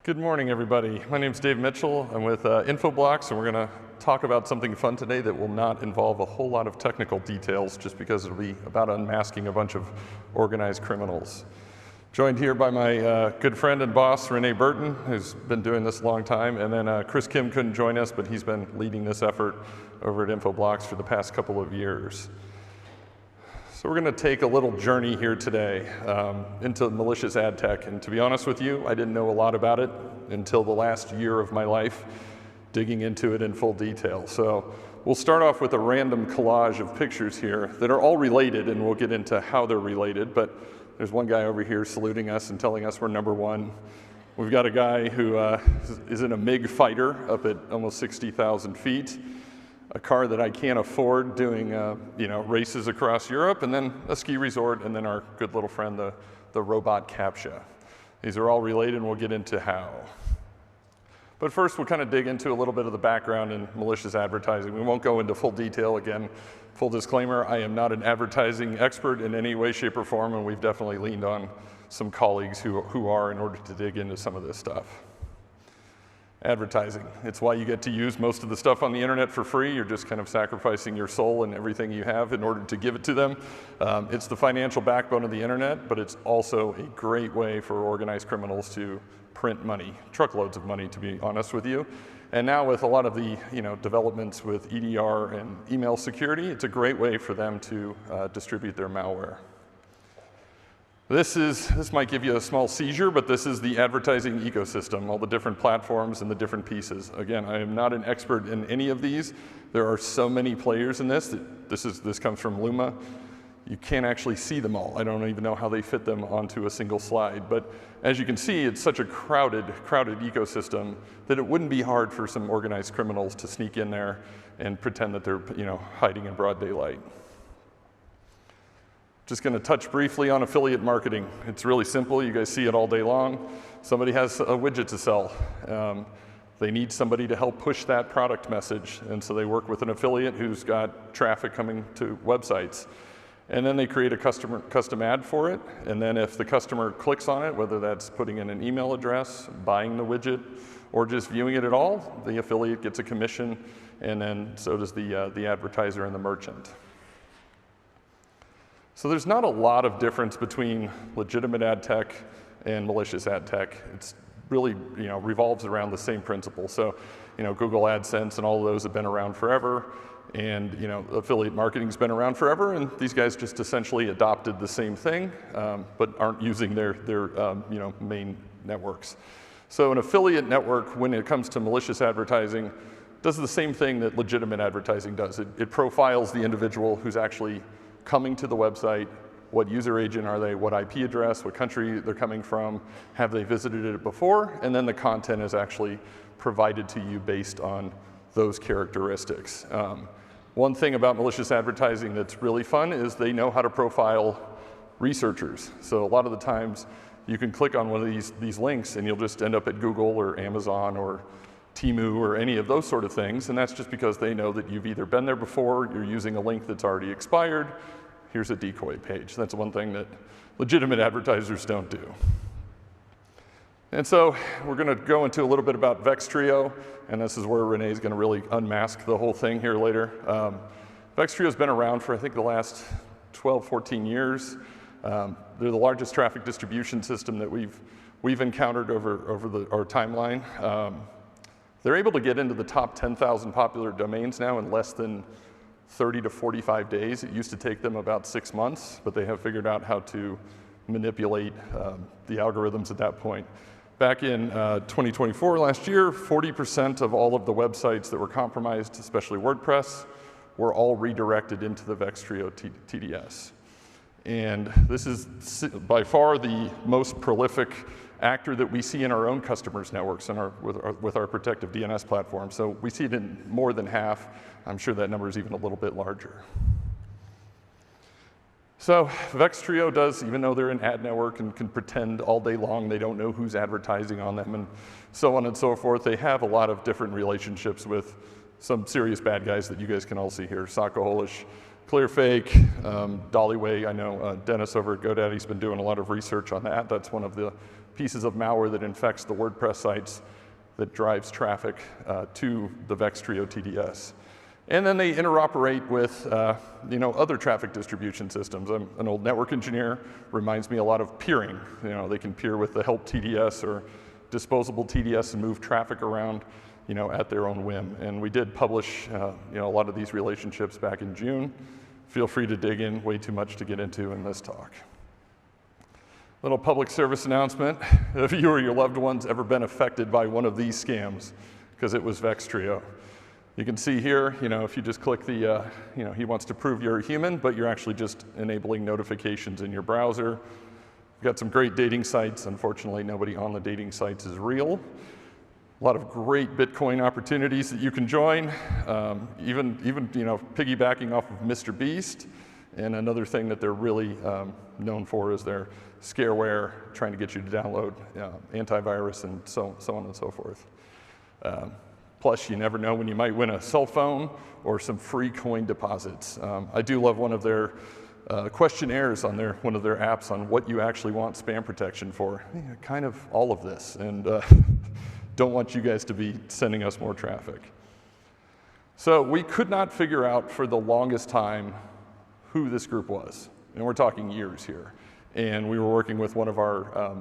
Good morning, everybody. My name's Dave Mitchell. I'm with Infoblox, and we're going to talk about something fun today that will not involve a whole lot of technical details, just because it'll be about unmasking a bunch of organized criminals. Joined here by my good friend and boss, Renee Burton, who's been doing this a long time, and then Chris Kim couldn't join us, but he's been leading this effort over at Infoblox for the past couple of years. So we're going to take a little journey here today into malicious ad tech, and to be honest with you, I didn't know a lot about it until the last year of my life, digging into it in full detail. So we'll start off with a random collage of pictures here that are all related, and we'll get into how they're related, but there's one guy over here saluting us and telling us we're number one. We've got a guy who is in a MiG fighter up at almost 60,000 feet. A car that I can't afford doing races across Europe, and then a ski resort, and then our good little friend, the robot CAPTCHA. These are all related, and we'll get into how. But first, we'll kind of dig into a little bit of the background in malicious advertising. We won't go into full detail. Again, full disclaimer, I am not an advertising expert in any way, shape, or form, and we've definitely leaned on some colleagues who are in order to dig into some of this stuff. Advertising. It's why you get to use most of the stuff on the internet for free. You're just kind of sacrificing your soul and everything you have in order to give it to them. It's the financial backbone of the internet, but it's also a great way for organized criminals to print money, truckloads of money, to be honest with you. And now with a lot of the developments with EDR and email security, it's a great way for them to distribute their malware. This might give you a small seizure, but this is the advertising ecosystem, all the different platforms and the different pieces. Again, I am not an expert in any of these. There are so many players in this. This comes from Luma. You can't actually see them all. I don't even know how they fit them onto a single slide. But as you can see, it's such a crowded ecosystem that it wouldn't be hard for some organized criminals to sneak in there and pretend that they're hiding in broad daylight. Just going to touch briefly on affiliate marketing. It's really simple. You guys see it all day long. Somebody has a widget to sell. They need somebody to help push that product message, and so they work with an affiliate who's got traffic coming to websites. And then they create a custom ad for it, and then if the customer clicks on it, whether that's putting in an email address, buying the widget, or just viewing it at all, the affiliate gets a commission, and then so does the advertiser and the merchant. So there's not a lot of difference between legitimate ad tech and malicious ad tech. It's really revolves around the same principle. So Google AdSense and all of those have been around forever, and affiliate marketing's been around forever, and these guys just essentially adopted the same thing, but aren't using their main networks. So an affiliate network, when it comes to malicious advertising, does the same thing that legitimate advertising does. It profiles the individual who's actually coming to the website. What user agent are they, what IP address, what country they're coming from, have they visited it before, and then the content is actually provided to you based on those characteristics. One thing about malicious advertising that's really fun is they know how to profile researchers. So a lot of the times you can click on one of these links and you'll just end up at Google or Amazon or Temu or any of those sort of things, and that's just because they know that you've either been there before, you're using a link that's already expired, here's a decoy page. That's one thing that legitimate advertisers don't do. And so we're going to go into a little bit about VexTrio, and this is where Renee's going to really unmask the whole thing here later. VexTrio's been around for I think the last 12, 14 years. They're the largest traffic distribution system that we've encountered over our timeline. They're able to get into the top 10,000 popular domains now in less than 30 to 45 days. It used to take them about 6 months, but they have figured out how to manipulate the algorithms at that point. Back in 2024, last year, 40% of all of the websites that were compromised, especially WordPress, were all redirected into the VexTrio TDS. And this is by far the most prolific actor that we see in our own customers' networks and with our protective DNS platform. So we see it in more than half. I'm sure that number is even a little bit larger. So VexTrio does, even though they're an ad network and can pretend all day long they don't know who's advertising on them and so on and so forth, they have a lot of different relationships with some serious bad guys that you guys can all see here. Socko Holish Clearfake, Dollyway, I know Dennis over at GoDaddy's been doing a lot of research on that. That's one of the pieces of malware that infects the WordPress sites that drives traffic to the VexTrio TDS. And then they interoperate with other traffic distribution systems. I'm an old network engineer, reminds me a lot of peering. They can peer with the help TDS or disposable TDS and move traffic around at their own whim. And we did publish a lot of these relationships back in June. Feel free to dig in, way too much to get into in this talk. Little public service announcement. If you or your loved ones ever been affected by one of these scams, because it was VexTrio. You can see here, if you just click the, he wants to prove you're a human, but you're actually just enabling notifications in your browser. We've got some great dating sites. Unfortunately, nobody on the dating sites is real. A lot of great Bitcoin opportunities that you can join, even piggybacking off of Mr. Beast. And another thing that they're really known for is their scareware, trying to get you to download antivirus and so on and so forth. Plus, you never know when you might win a cell phone or some free coin deposits. I do love one of their questionnaires on one of their apps on what you actually want spam protection for. Kind of all of this, and don't want you guys to be sending us more traffic. So we could not figure out for the longest time who this group was, and we're talking years here. And we were working with one of our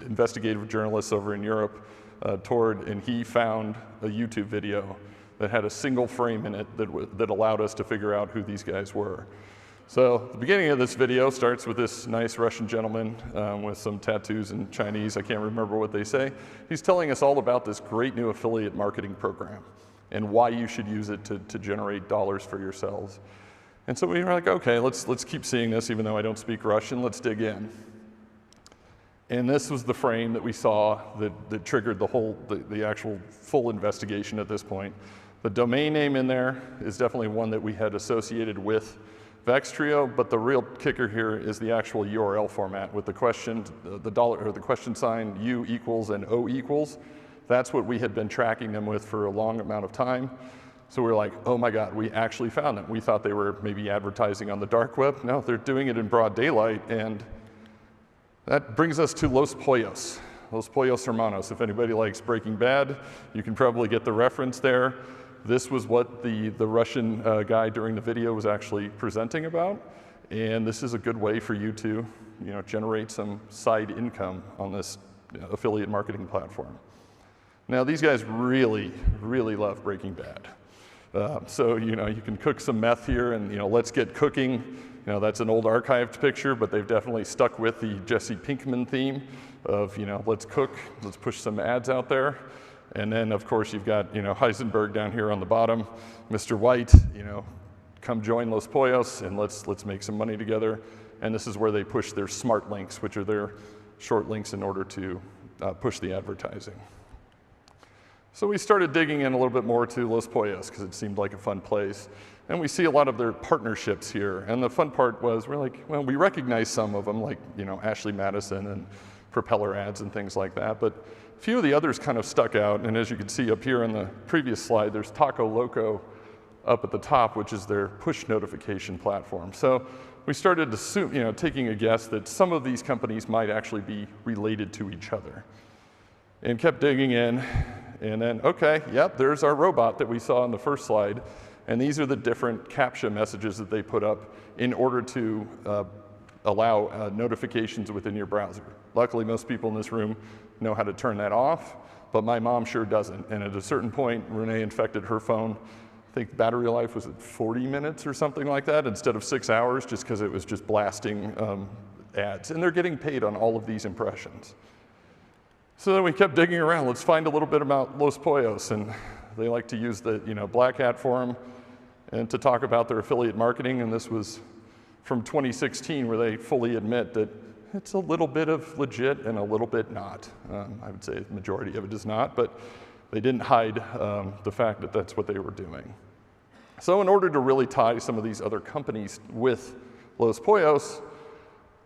investigative journalists over in Europe, Tord, and he found a YouTube video that had a single frame in it that allowed us to figure out who these guys were. So the beginning of this video starts with this nice Russian gentleman with some tattoos in Chinese. I can't remember what they say. He's telling us all about this great new affiliate marketing program and why you should use it to generate dollars for yourselves. And so we were like, okay, let's keep seeing this, even though I don't speak Russian. Let's dig in. And this was the frame that we saw that triggered the actual full investigation at this point. The domain name in there is definitely one that we had associated with VexTrio, but the real kicker here is the actual URL format with the question, the question sign U equals and O equals. That's what we had been tracking them with for a long amount of time. So we were like, oh my God, we actually found them. We thought they were maybe advertising on the dark web. No, they're doing it in broad daylight, and that brings us to Los Pollos. Los Pollos Hermanos. If anybody likes Breaking Bad, you can probably get the reference there. This was what the Russian guy during the video was actually presenting about, and this is a good way for you to generate some side income on this affiliate marketing platform. Now, these guys really, really love Breaking Bad. So you can cook some meth here, and let's get cooking. That's an old archived picture, but they've definitely stuck with the Jesse Pinkman theme of let's cook, let's push some ads out there. And then, of course, you've got Heisenberg down here on the bottom, Mr. White, come join Los Pollos and let's make some money together. And this is where they push their smart links, which are their short links in order to push the advertising. So we started digging in a little bit more to Los Pollos because it seemed like a fun place. And we see a lot of their partnerships here. And the fun part was we're like, well, we recognize some of them, like Ashley Madison and Propeller Ads and things like that. But a few of the others kind of stuck out. And as you can see up here on the previous slide, there's Taco Loco up at the top, which is their push notification platform. So we started to assume, taking a guess that some of these companies might actually be related to each other. And kept digging in. And then, okay, yep, there's our robot that we saw on the first slide. And these are the different CAPTCHA messages that they put up in order to allow notifications within your browser. Luckily, most people in this room know how to turn that off, but my mom sure doesn't. And at a certain point, Renee infected her phone. I think battery life was at 40 minutes or something like that instead of 6 hours, just because it was just blasting ads. And they're getting paid on all of these impressions. So then we kept digging around. Let's find a little bit about Los Pollos. And they like to use the Black Hat forum and to talk about their affiliate marketing. And this was from 2016, where they fully admit that it's a little bit of legit and a little bit not. I would say the majority of it is not, but they didn't hide the fact that that's what they were doing. So in order to really tie some of these other companies with Los Pollos,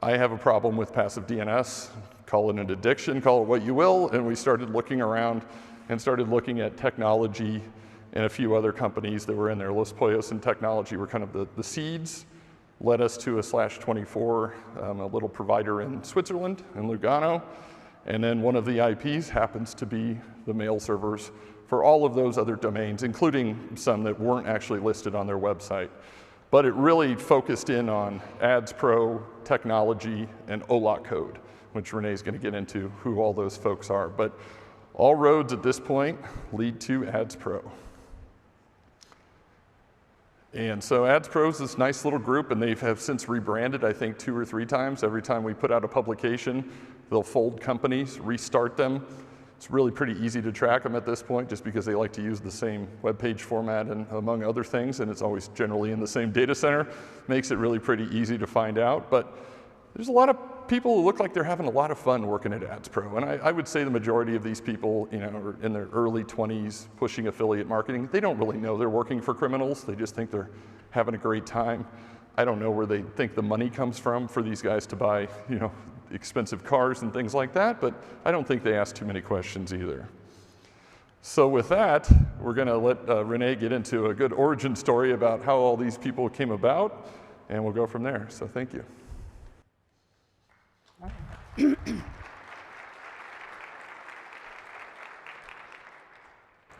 I have a problem with passive DNS. Call it an addiction, call it what you will, and we started looking around and started looking at technology and a few other companies that were in there. Los Pollos and Technology were kind of the seeds, led us to a /24, a little provider in Switzerland, in Lugano. And then one of the IPs happens to be the mail servers for all of those other domains, including some that weren't actually listed on their website. But it really focused in on Ads Pro, technology, and OLOC code, which Renee's going to get into who all those folks are. But all roads at this point lead to Ads Pro. And so Ads Pro is this nice little group, and they have since rebranded, I think, 2 or 3 times. Every time we put out a publication, they'll fold companies, restart them. It's really pretty easy to track them at this point, just because they like to use the same web page format and among other things, and it's always generally in the same data center. Makes it really pretty easy to find out. But there's a lot of people who look like they're having a lot of fun working at Ads Pro, and I would say the majority of these people, are in their early 20s pushing affiliate marketing. They don't really know they're working for criminals. They just think they're having a great time. I don't know where they think the money comes from for these guys to buy, expensive cars and things like that, but I don't think they ask too many questions either. So with that, we're going to let Renee get into a good origin story about how all these people came about, and we'll go from there. So thank you.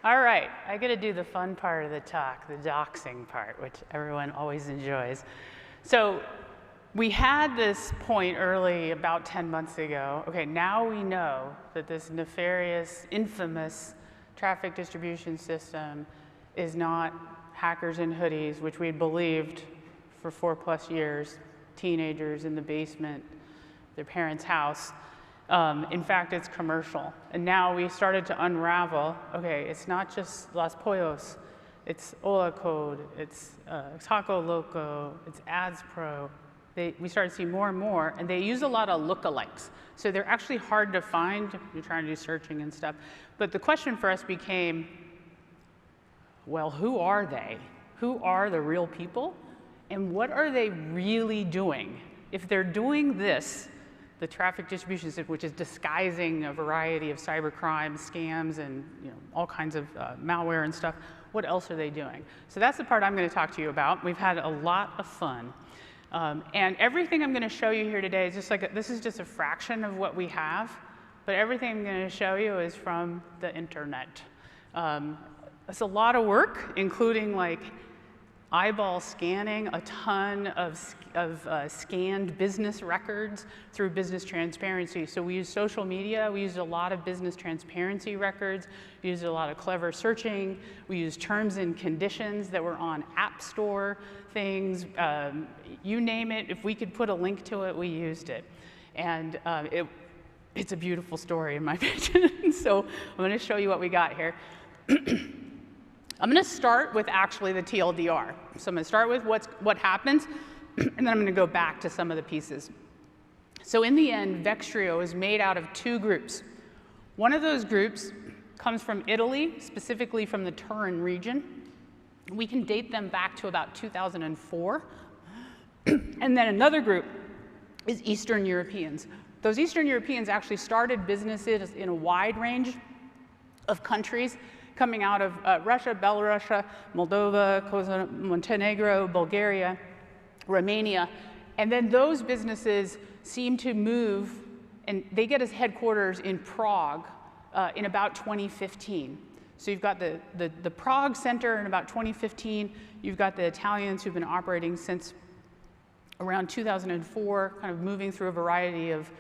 All right, I get to do the fun part of the talk, the doxing part, which everyone always enjoys. So we had this point early, about 10 months ago. Okay, now we know that this nefarious, infamous traffic distribution system is not hackers in hoodies, which we believed for 4+ years, teenagers in the basement, their parents' house. In fact, it's commercial. And now we started to unravel, okay, it's not just Los Pollos, it's Ola Code, it's Taco Loco, it's Ads Pro. We started to see more and more, and they use a lot of lookalikes. So they're actually hard to find if you're trying to do searching and stuff. But the question for us became, well, who are they? Who are the real people? And what are they really doing? If they're doing this, the traffic distribution system, which is disguising a variety of cybercrime, scams, and all kinds of malware and stuff, what else are they doing? So that's the part I'm going to talk to you about. We've had a lot of fun. And everything I'm going to show you here today is just like, this is just a fraction of what we have, but everything I'm going to show you is from the internet. It's a lot of work, including like eyeball scanning a ton of scanned business records through business transparency. So we use social media, we use a lot of business transparency records, we use a lot of clever searching, we use terms and conditions that were on App Store things, you name it. If we could put a link to it, we used it. And it's a beautiful story in my opinion. So I'm going to show you what we got here. I'm going to start with actually the TLDR. So I'm going to start with what happens, and then I'm going to go back to some of the pieces. So in the end, VexTrio is made out of 2 groups. One of those groups comes from Italy, specifically from the Turin region. We can date them back to about 2004. And then another group is Eastern Europeans. Those Eastern Europeans actually started businesses in a wide range of countries, coming out of Russia, Belarus, Moldova, Montenegro, Bulgaria, Romania. And then those businesses seem to move, and they get as headquarters in Prague in about 2015. So you've got the Prague center in about 2015. You've got the Italians who've been operating since around 2004, kind of moving through a variety of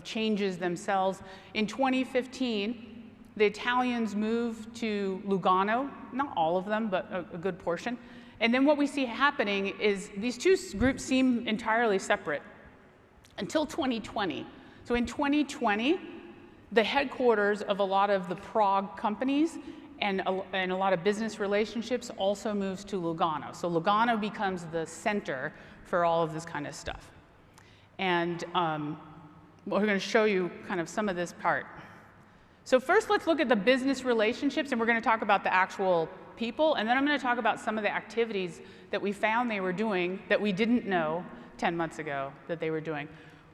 changes themselves. In 2015, the Italians moved to Lugano, not all of them, but a good portion. And then what we see happening is these 2 groups seem entirely separate until 2020. So in 2020, the headquarters of a lot of the Prague companies and a lot of business relationships also moves to Lugano. So Lugano becomes the center for all of this kind of stuff. And we're going to show you kind of some of this part. So first, let's look at the business relationships, and we're going to talk about the actual people, and then I'm going to talk about some of the activities that we found they were doing that we didn't know 10 months ago that they were doing.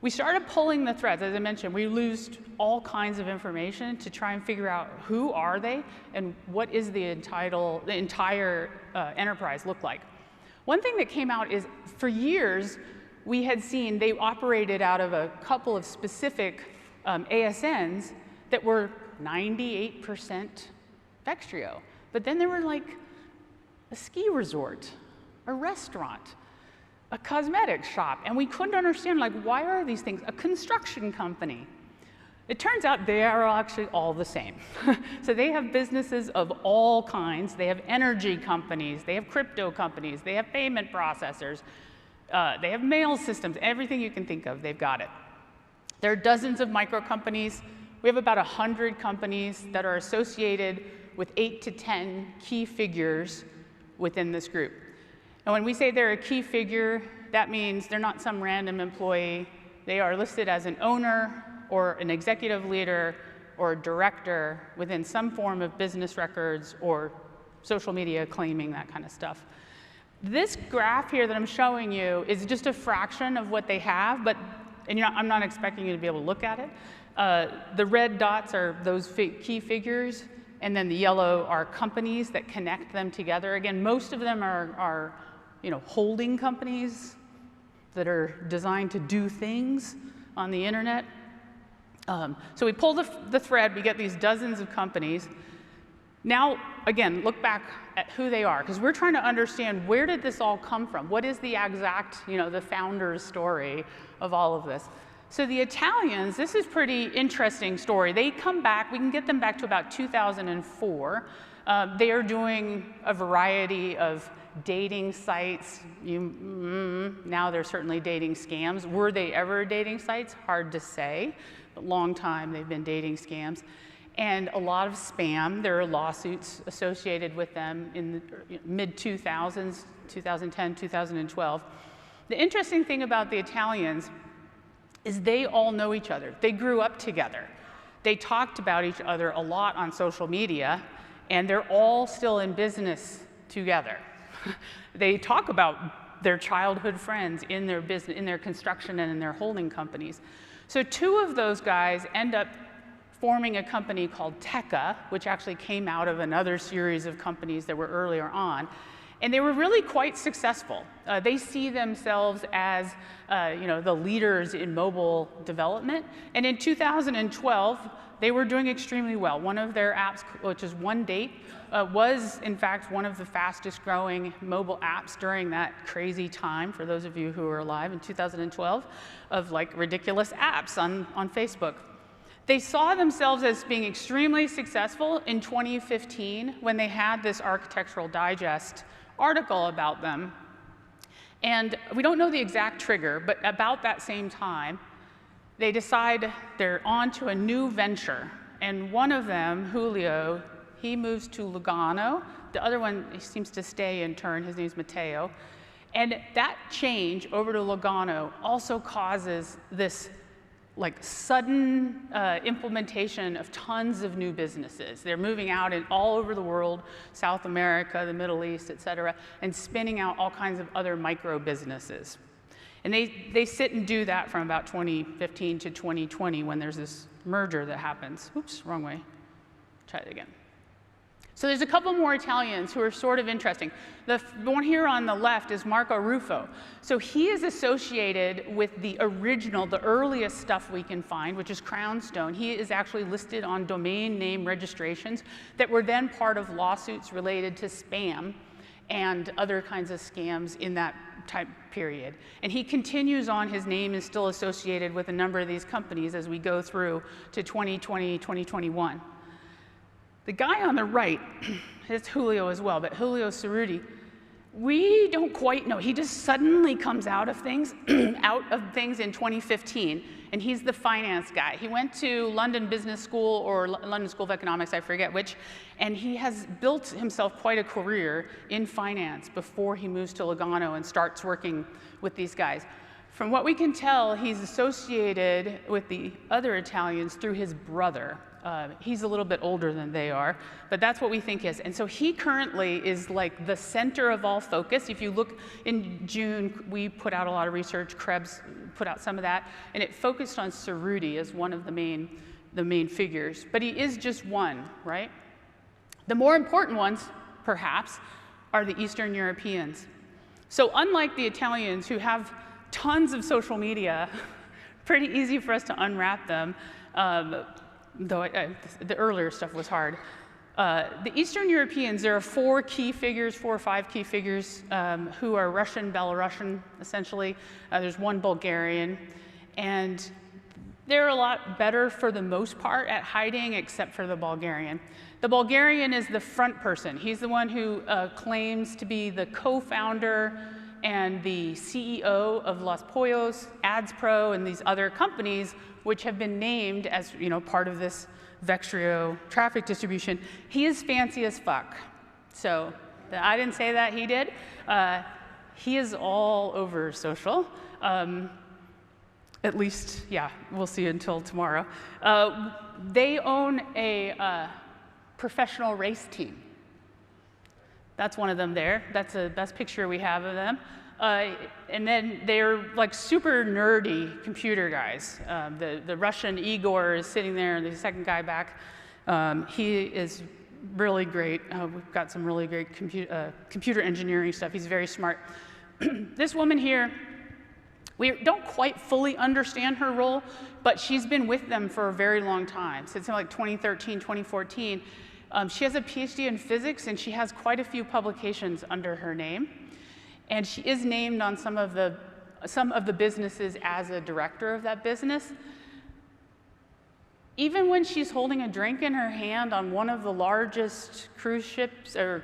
We started pulling the threads. As I mentioned, we loosed all kinds of information to try and figure out who are they and what is the entire enterprise look like. One thing that came out is for years, we had seen they operated out of a couple of specific ASNs that were 98% VexTrio. But then there were like a ski resort, a restaurant, a cosmetic shop, and we couldn't understand, like, why are these things? A construction company. It turns out they are actually all the same. So they have businesses of all kinds. They have energy companies, they have crypto companies, they have payment processors, they have mail systems, everything you can think of, they've got it. There are dozens of micro companies. We have about 100 companies that are associated with 8 to 10 key figures within this group. And when we say they're a key figure, that means they're not some random employee. They are listed as an owner or an executive leader or a director within some form of business records or social media claiming that kind of stuff. This graph here that I'm showing you is just a fraction of what they have, but I'm not expecting you to be able to look at it. The red dots are those key figures, and then the yellow are companies that connect them together. Again, most of them are holding companies that are designed to do things on the internet. So we pull the thread, we get these dozens of companies. Now, again, look back at who they are, because we're trying to understand where did this all come from? What is the exact, the founder's story of all of this? So the Italians, this is pretty interesting story. They come back, we can get them back to about 2004. They are doing a variety of dating sites. Now they're certainly dating scams. Were they ever dating sites? Hard to say. But long time they've been dating scams. And a lot of spam. There are lawsuits associated with them in the mid-2000s, 2010, 2012. The interesting thing about the Italians is they all know each other. They grew up together. They talked about each other a lot on social media, and they're all still in business together. They talk about their childhood friends in their business, in their construction and in their holding companies. So two of those guys end up forming a company called Tekka, which actually came out of another series of companies that were earlier on. And they were really quite successful. They see themselves as the leaders in mobile development. And in 2012, they were doing extremely well. One of their apps, which is One Date, was in fact one of the fastest growing mobile apps during that crazy time, for those of you who were alive in 2012, of like ridiculous apps on Facebook. They saw themselves as being extremely successful in 2015 when they had this Architectural Digest article about them. And we don't know the exact trigger, but about that same time, they decide they're on to a new venture. And one of them, Julio, he moves to Lugano. The other one, he seems to stay in turn. His name's Matteo. And that change over to Lugano also causes this sudden implementation of tons of new businesses. They're moving out all over the world, South America, the Middle East, et cetera, and spinning out all kinds of other micro businesses. And they sit and do that from about 2015 to 2020 when there's this merger that happens. Oops, wrong way. Try it again. So there's a couple more Italians who are sort of interesting. The one here on the left is Marco Ruffo. So he is associated with the original, the earliest stuff we can find, which is Crownstone. He is actually listed on domain name registrations that were then part of lawsuits related to spam and other kinds of scams in that time period. And he continues on, his name is still associated with a number of these companies as we go through to 2020, 2021. The guy on the right, it's Julio as well, but Julio Cerruti, we don't quite know. He just suddenly comes out of things in 2015, and he's the finance guy. He went to London Business School or London School of Economics, I forget which, and he has built himself quite a career in finance before he moves to Lugano and starts working with these guys. From what we can tell, he's associated with the other Italians through his brother. He's a little bit older than they are, but that's what we think is. And so he currently is like the center of all focus. If you look in June, we put out a lot of research, Krebs put out some of that, and it focused on Cerruti as one of the main figures. But he is just one, right? The more important ones, perhaps, are the Eastern Europeans. So unlike the Italians, who have tons of social media, pretty easy for us to unwrap them, though the earlier stuff was hard. The Eastern Europeans, there are 4 or 5 key figures who are Russian, Belarusian, essentially. There's one Bulgarian, and they're a lot better for the most part at hiding, except for the Bulgarian. The Bulgarian is the front person. He's the one who claims to be the co-founder and the CEO of Los Pollos, Ads Pro, and these other companies, which have been named as part of this VexTrio traffic distribution. He is fancy as fuck. So I didn't say that, he did. He is all over social. At least, yeah, we'll see until tomorrow. They own a professional race team. That's one of them there. That's the best picture we have of them. And then they're like super nerdy computer guys. The Russian Igor is sitting there, the second guy back. He is really great. We've got some really great computer engineering stuff. He's very smart. This woman here, we don't quite fully understand her role, but she's been with them for a very long time, since like 2013, 2014. She has a PhD in physics, and she has quite a few publications under her name. And she is named on some of the businesses as a director of that business. Even when she's holding a drink in her hand on one of the largest cruise ships, or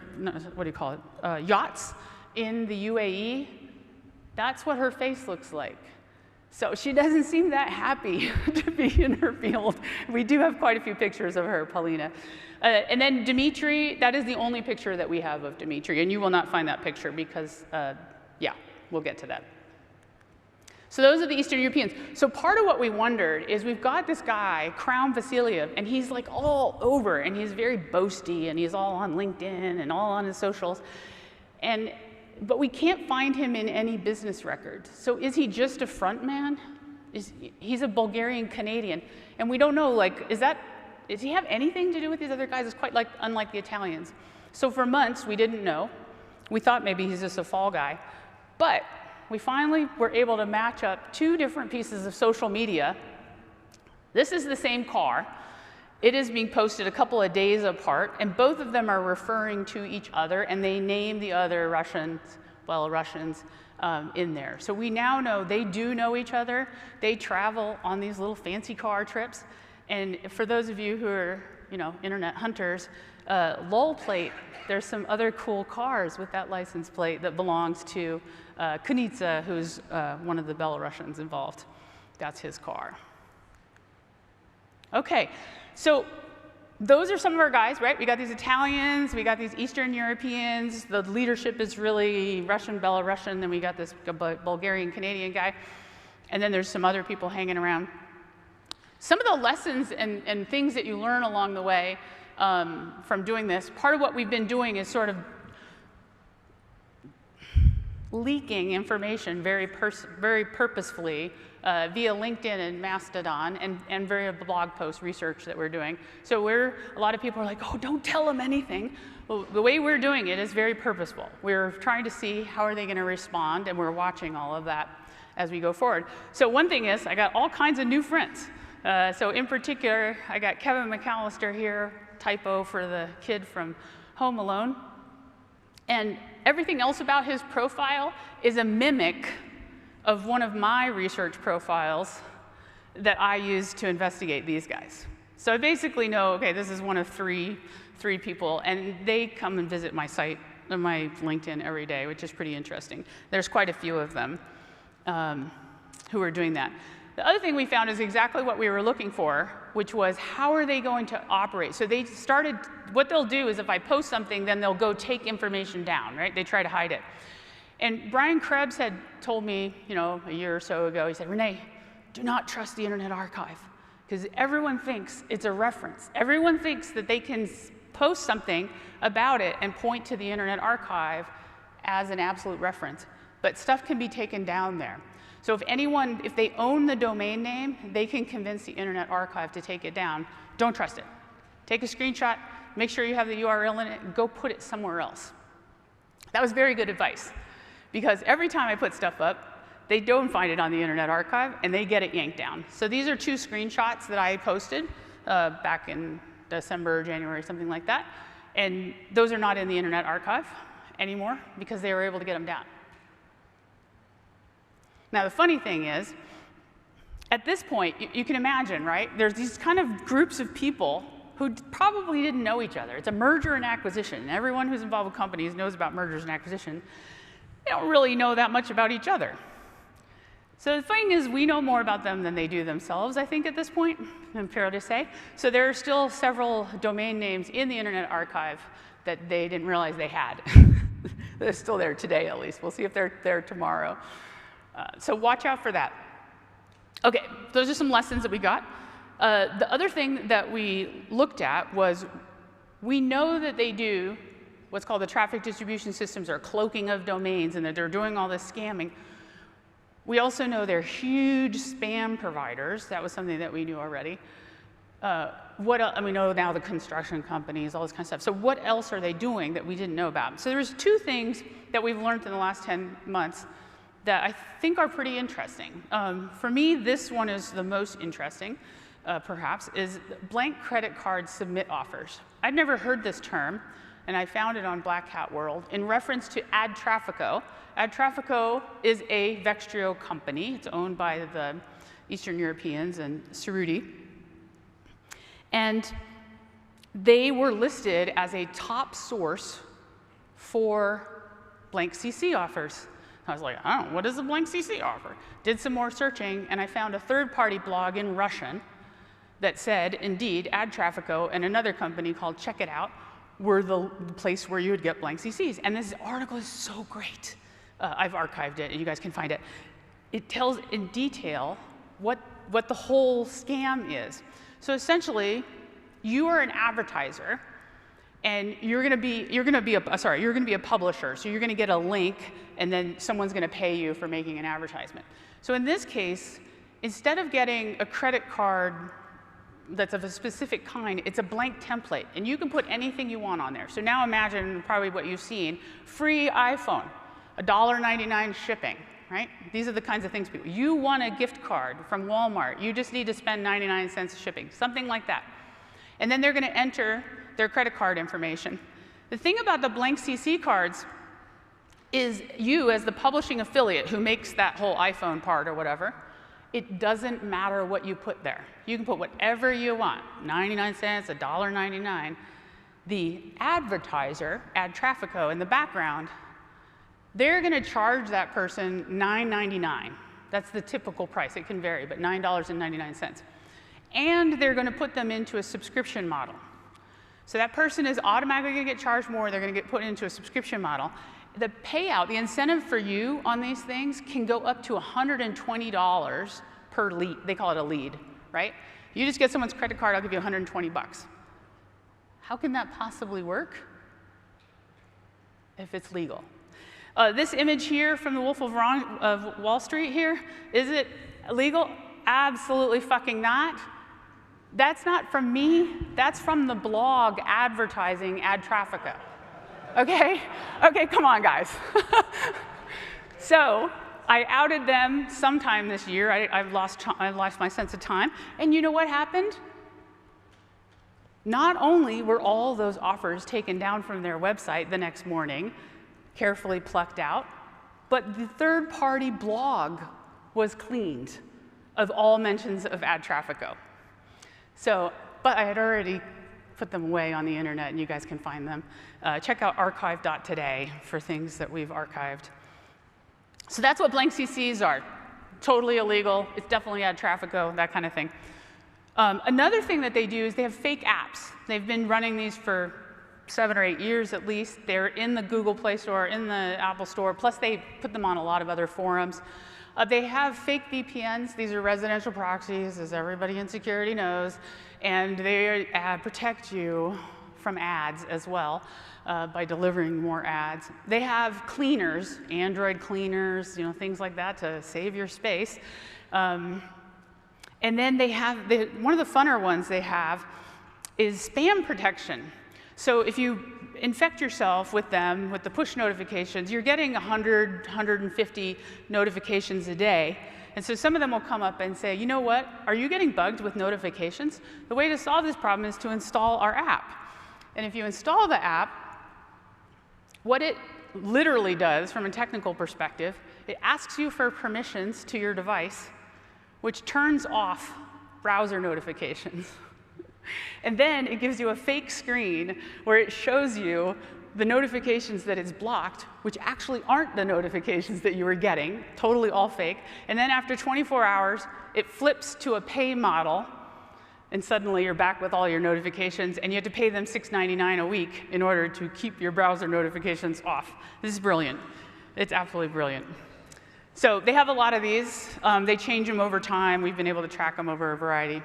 what do you call it, yachts in the UAE, that's what her face looks like. So she doesn't seem that happy to be in her field. We do have quite a few pictures of her, Paulina. And then Dimitri, that is the only picture that we have of Dimitri, and you will not find that picture because, yeah, we'll get to that. So those are the Eastern Europeans. So part of what we wondered is we've got this guy, Crown Vasiliev, and he's like all over, and he's very boasty, and he's all on LinkedIn and all on his socials. But we can't find him in any business records. So is he just a front man? He's a Bulgarian Canadian. And we don't know, like, does he have anything to do with these other guys? It's quite unlike the Italians. So for months, we didn't know. We thought maybe he's just a fall guy. But we finally were able to match up 2 different pieces of social media. This is the same car. It is being posted a couple of days apart, and both of them are referring to each other, and they name the other Russians, Belarusians, in there. So we now know they do know each other. They travel on these little fancy car trips. And for those of you who are, internet hunters, lol plate, there's some other cool cars with that license plate that belongs to Kunitsa, who's one of the Belarusians involved. That's his car. Okay. So those are some of our guys, right? We got these Italians, we got these Eastern Europeans, the leadership is really Russian, Belarusian, then we got this Bulgarian, Canadian guy, and then there's some other people hanging around. Some of the lessons and things that you learn along the way from doing this, part of what we've been doing is sort of leaking information very purposefully via LinkedIn and Mastodon and via blog post research that we're doing. So a lot of people are like, oh, don't tell them anything. Well, the way we're doing it is very purposeful. We're trying to see how are they going to respond, and we're watching all of that as we go forward. So one thing is, I got all kinds of new friends. So in particular, I got Kevin McAllister here, typo for the kid from Home Alone. And everything else about his profile is a mimic of one of my research profiles that I use to investigate these guys. So I basically know, okay, this is one of three people, and they come and visit my site, my LinkedIn every day, which is pretty interesting. There's quite a few of them who are doing that. The other thing we found is exactly what we were looking for, which was how are they going to operate? So they what they'll do is if I post something, then they'll go take information down, right? They try to hide it. And Brian Krebs had told me, a year or so ago, he said, Renee, do not trust the Internet Archive, because everyone thinks it's a reference. Everyone thinks that they can post something about it and point to the Internet Archive as an absolute reference. But stuff can be taken down there. So if they own the domain name, they can convince the Internet Archive to take it down. Don't trust it. Take a screenshot, make sure you have the URL in it, and go put it somewhere else. That was very good advice, because every time I put stuff up, they don't find it on the Internet Archive, and they get it yanked down. So these are 2 screenshots that I posted back in December, January, something like that. And those are not in the Internet Archive anymore, because they were able to get them down. Now, the funny thing is, at this point, you can imagine, right? There's these kind of groups of people who probably didn't know each other. It's a merger and acquisition. And everyone who's involved with companies knows about mergers and acquisition. They don't really know that much about each other. So the thing is, we know more about them than they do themselves, I think, at this point, I'm fair to say. So there are still several domain names in the Internet Archive that they didn't realize they had. They're still there today, at least. We'll see if they're there tomorrow. So watch out for that. OK, those are some lessons that we got. The other thing that we looked at was, we know that they do what's called the traffic distribution systems, or cloaking of domains, and that they're doing all this scamming. We also know they're huge spam providers. That was something that we knew already. And we know now the construction companies, all this kind of stuff. So what else are they doing that we didn't know about? So there's 2 things that we've learned in the last 10 months that I think are pretty interesting. For me, this one is the most interesting, perhaps, is blank credit card submit offers. I'd never heard this term, and I found it on Black Hat World in reference to AdTraffico. AdTraffico is a VexTrio company. It's owned by the Eastern Europeans and Cerruti. And they were listed as a top source for blank CC offers. I was like, I don't know, what is a blank CC offer? Did some more searching, and I found a third-party blog in Russian that said, indeed, AdTraffico and another company called Check It Out were the place where you would get blank CCs. And this article is so great. I've archived it, and you guys can find it. It tells in detail what the whole scam is. So essentially, you are an advertiser, and you're going to be a publisher. So you're going to get a link, and then someone's going to pay you for making an advertisement. So in this case, instead of getting a credit card that's of a specific kind, it's a blank template, and you can put anything you want on there. So now imagine probably what you've seen: free iPhone, $1.99 shipping, right? These are the kinds of things people. You want a gift card from Walmart. You just need to spend 99 cents shipping, something like that. And then they're going to enter their credit card information. The thing about the blank CC cards is, you as the publishing affiliate who makes that whole iPhone part or whatever, it doesn't matter what you put there. You can put whatever you want, 99 cents, $1.99. The advertiser, AdTraffico, in the background, they're going to charge that person $9.99. That's the typical price. It can vary, but $9.99. And they're going to put them into a subscription model. So that person is automatically going to get charged more. They're going to get put into a subscription model. The payout, the incentive for you on these things can go up to $120 per lead. They call it a lead, right? You just get someone's credit card, I'll give you 120 bucks. How can that possibly work if it's legal? This image here from the Wolf of Wall Street here, is it legal? Absolutely fucking not. That's not from me. That's from the blog advertising AdTraffico. Okay? Okay, come on, guys. So I outed them sometime this year. I've lost my sense of time. And you know what happened? Not only were all those offers taken down from their website the next morning, carefully plucked out, but the third-party blog was cleaned of all mentions of AdTraffico. So, but I had already put them away on the internet, and you guys can find them. Check out archive.today for things that we've archived. So that's what blank CCs are. Totally illegal. It's definitely AdTraffico, that kind of thing. Another thing that they do is they have fake apps. They've been running these for 7 or 8 years at least. They're in the Google Play Store, in the Apple Store, plus they put them on a lot of other forums. They have fake VPNs. These are residential proxies, as everybody in security knows, and they protect you from ads as well by delivering more ads. They have cleaners, Android cleaners, things like that to save your space. And then they have, one of the funner ones they have is spam protection. So if you infect yourself with them, with the push notifications, you're getting 100, 150 notifications a day. And so some of them will come up and say, you know what, are you getting bugged with notifications? The way to solve this problem is to install our app. And if you install the app, what it literally does from a technical perspective, it asks you for permissions to your device, which turns off browser notifications. And then it gives you a fake screen where it shows you the notifications that it's blocked, which actually aren't the notifications that you were getting, totally all fake. And then after 24 hours, it flips to a pay model, and suddenly you're back with all your notifications, and you have to pay them $6.99 a week in order to keep your browser notifications off. This is brilliant. It's absolutely brilliant. So they have a lot of these. They change them over time. We've been able to track them over a variety.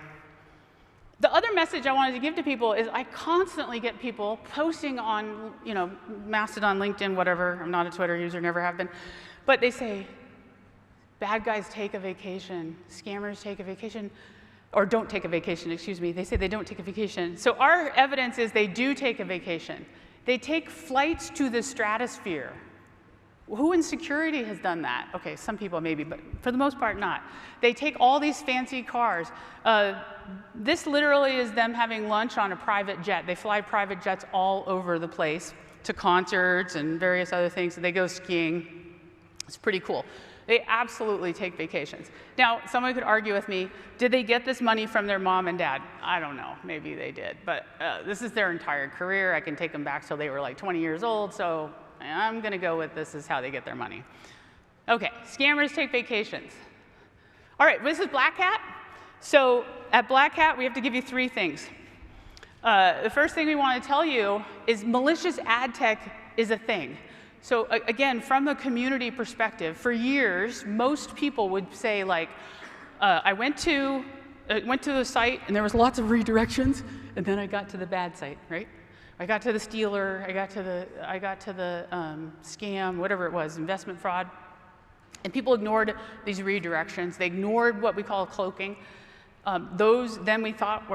The other message I wanted to give to people is I constantly get people posting on, Mastodon, LinkedIn, whatever. I'm not a Twitter user, never have been. But they say, bad guys take a vacation, scammers take a vacation, or don't take a vacation, excuse me. They say they don't take a vacation. So our evidence is they do take a vacation. They take flights to the stratosphere. Who in security has done that? Okay, some people maybe, but for the most part, not. They take all these fancy cars. This literally is them having lunch on a private jet. They fly private jets all over the place to concerts and various other things. They go skiing. It's pretty cool. They absolutely take vacations. Now, someone could argue with me, did they get this money from their mom and dad? I don't know, maybe they did, but this is their entire career. I can take them back till they were like 20 years old, so I'm gonna go with this is how they get their money. Okay, scammers take vacations. All right, this is Black Hat. So at Black Hat, we have to give you 3 things. The first thing we want to tell you is malicious ad tech is a thing. So again, from a community perspective, for years, most people would say like, I went to the site and there was lots of redirections, and then I got to the bad site, right? I got to the stealer, I got to the scam, whatever it was, investment fraud. And people ignored these redirections. They ignored what we call cloaking. Those then we thought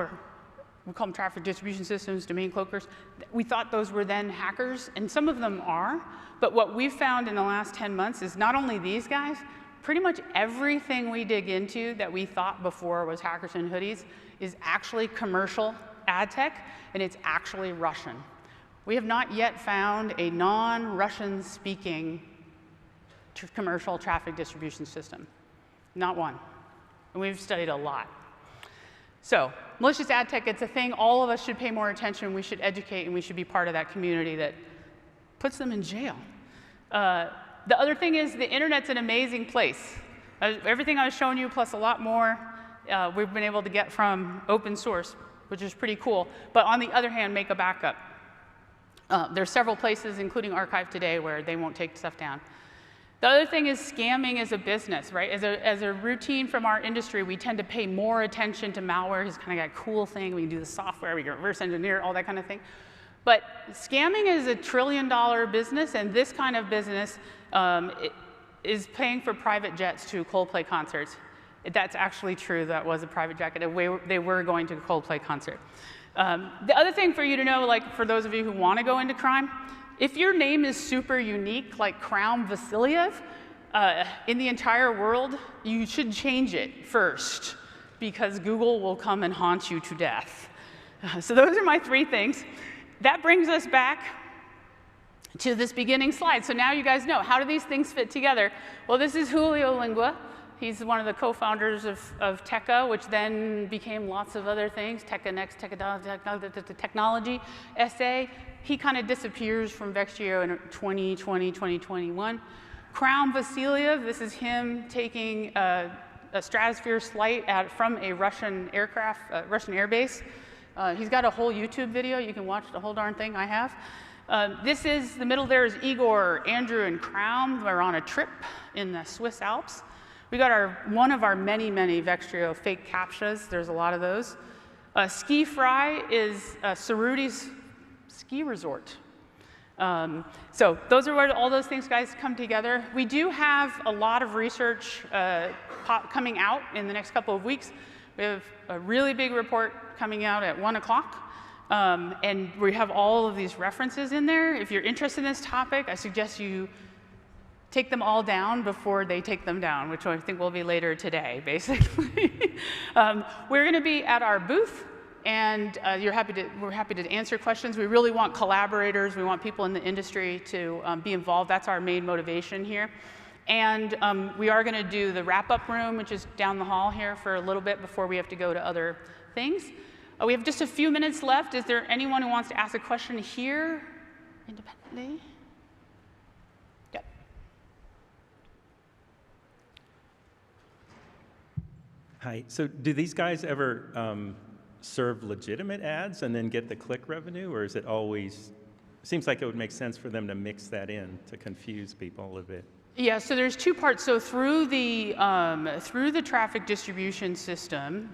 we call them traffic distribution systems, domain cloakers. We thought those were then hackers, and some of them are. But what we've found in the last 10 months is not only these guys, pretty much everything we dig into that we thought before was hackers and hoodies is actually commercial ad tech, and it's actually Russian. We have not yet found a non-Russian speaking commercial traffic distribution system. Not one. And we've studied a lot. So malicious ad tech, it's a thing all of us should pay more attention. We should educate, and we should be part of that community that puts them in jail. The other thing is the internet's an amazing place. Everything I was showing you plus a lot more we've been able to get from open source, which is pretty cool. But on the other hand, make a backup. There's several places, including Archive Today, where they won't take stuff down. The other thing is scamming as a business, right? As a routine from our industry, we tend to pay more attention to malware. It's kind of got a cool thing. We can do the software, we can reverse engineer, all that kind of thing. But scamming is a $1 trillion business, and this kind of business is paying for private jets to Coldplay concerts. That's actually true. That was a private jet. They were going to a Coldplay concert. The other thing for you to know, like for those of you who want to go into crime, if your name is super unique, like Crown Vasiliev, in the entire world, you should change it first, because Google will come and haunt you to death. So those are my 3 things. That brings us back to this beginning slide. So now you guys know, how do these things fit together? Well, this is Julio Lingua. He's one of the co-founders of Tekka, which then became lots of other things, Tekka Next, Technology, SA. He kind of disappears from VexTrio in 2020, 2021. Crown Vasiliev, this is him taking a stratosphere flight from a Russian aircraft, Russian airbase, He's got a whole YouTube video. You can watch the whole darn thing. I have. This is, the middle there is Igor, Andrew, and Crown. We're on a trip in the Swiss Alps. We got one of our many, many VexTrio fake CAPTCHAs. There's a lot of those. Ski Fry is Cerruti's ski resort. So those are where all those things, guys, come together. We do have a lot of research coming out in the next couple of weeks. We have a really big report coming out at 1 o'clock. And we have all of these references in there. If you're interested in this topic, I suggest you take them all down before they take them down, which I think will be later today, basically. We're going to be at our booth, and we're happy to answer questions. We really want collaborators. We want people in the industry to be involved. That's our main motivation here. And we are going to do the wrap-up room, which is down the hall here, for a little bit before we have to go to other things. We have just a few minutes left. Is there anyone who wants to ask a question here independently? Yep. Hi. So do these guys ever serve legitimate ads and then get the click revenue, or is it always, seems like it would make sense for them to mix that in to confuse people a little bit? Yeah, so there's two parts. So through the traffic distribution system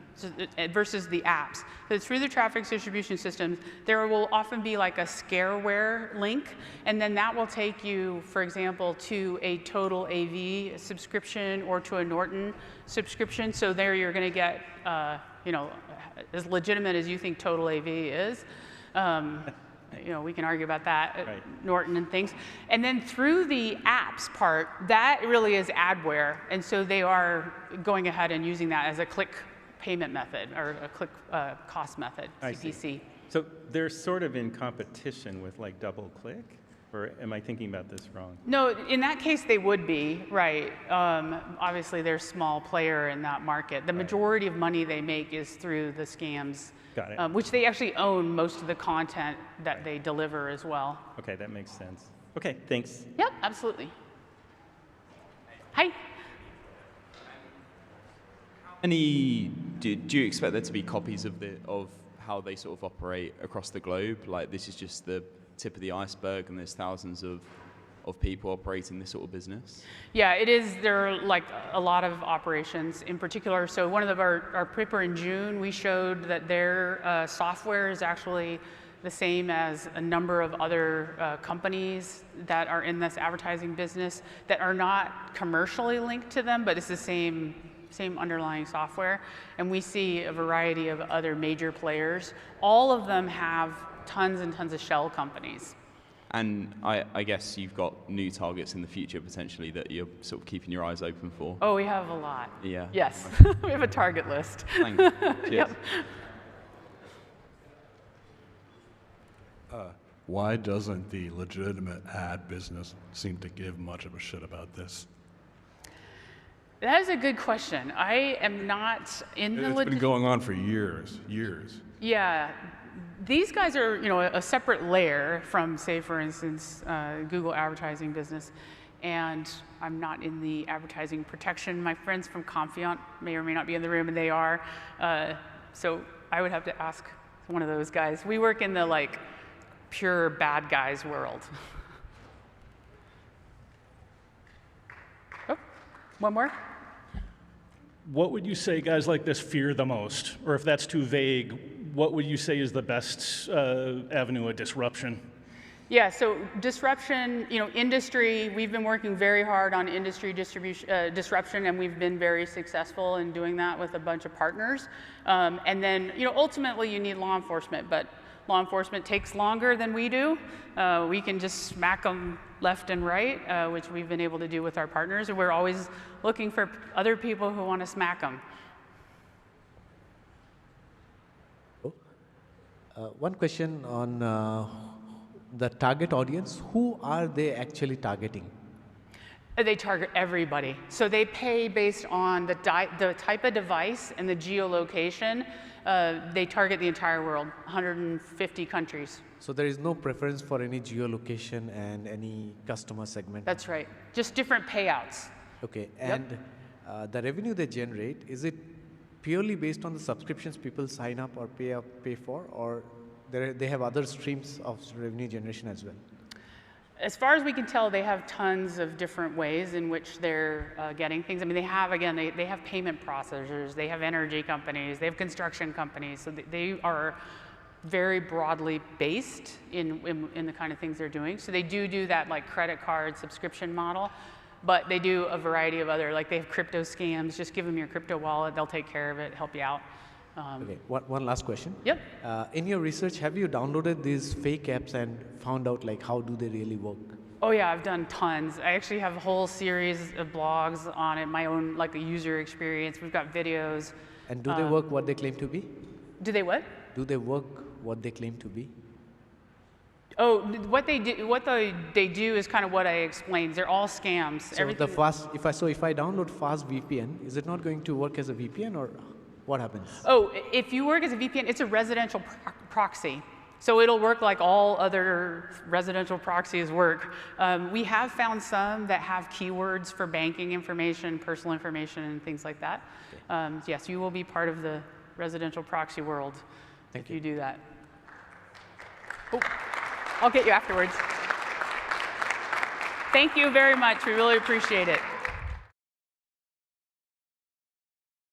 versus the apps. So through the traffic distribution systems, there will often be like a scareware link, and then that will take you, for example, to a Total AV subscription or to a Norton subscription. So there you're going to get, as legitimate as you think Total AV is. We can argue about that, right. Norton and things. And then through the apps part, that really is adware. And so they are going ahead and using that as a click payment method or a click cost method, CPC. So they're sort of in competition with like DoubleClick, or am I thinking about this wrong? No, in that case they would be, right. Obviously they're a small player in that market. The majority of money they make is through the scams. Got it. Which they actually own most of the content that they deliver as well. Okay, that makes sense. Okay, thanks. Yep, absolutely. Hi. Do you expect there to be copies of how they sort of operate across the globe? Like this is just the tip of the iceberg, and there's thousands of people operating this sort of business? Yeah, it is. There are like a lot of operations in particular. So one of our paper in June, we showed that their software is actually the same as a number of other companies that are in this advertising business that are not commercially linked to them, but it's the same underlying software. And we see a variety of other major players. All of them have tons and tons of shell companies. And I guess you've got new targets in the future potentially that you're sort of keeping your eyes open for. Oh, we have a lot. Yeah. Yes, we have a target list. Thanks. Cheers. Yep. Why doesn't the legitimate ad business seem to give much of a shit about this? That is a good question. I am not in the... It's been going on for years. Yeah. These guys are, a separate layer from, say, for instance, Google advertising business, and I'm not in the advertising protection. My friends from Confiant may or may not be in the room, and they are. So I would have to ask one of those guys. We work in the pure bad guys world. Oh, one more. What would you say guys like this fear the most? Or if that's too vague, what would you say is the best avenue of disruption? Yeah, so disruption, industry, we've been working very hard on industry disruption, and we've been very successful in doing that with a bunch of partners. And then, ultimately you need law enforcement, but law enforcement takes longer than we do. We can just smack them left and right, which we've been able to do with our partners, and we're always looking for other people who want to smack them. One question on the target audience. Who are they actually targeting? They target everybody. So they pay based on the type of device and the geolocation. They target the entire world, 150 countries. So there is no preference for any geolocation and any customer segment? That's right. Just different payouts. Okay. And the revenue they generate, is it purely based on the subscriptions people sign up or pay for, or they have other streams of revenue generation as well? As far as we can tell, they have tons of different ways in which they're getting things. I mean, they have, again, they have payment processors, they have energy companies, they have construction companies, so they are very broadly based in the kind of things they're doing. So they do that like credit card subscription model, but they do a variety of other, like they have crypto scams, just give them your crypto wallet, they'll take care of it, help you out. Okay, one last question. Yep. In your research, have you downloaded these fake apps and found out like how do they really work? Oh yeah, I've done tons. I actually have a whole series of blogs on it, my own like a user experience. We've got videos. And do they work what they claim to be? Do they what? Do they work what they claim to be? Oh, what they do is kind of what I explained. They're all scams. So if I download Fast VPN, is it not going to work as a VPN, or what happens? Oh, if you work as a VPN, it's a residential proxy. So it'll work like all other residential proxies work. We have found some that have keywords for banking information, personal information, and things like that. Okay. Yes, you will be part of the residential proxy world if you do that. Oh, I'll get you afterwards. Thank you very much. We really appreciate it.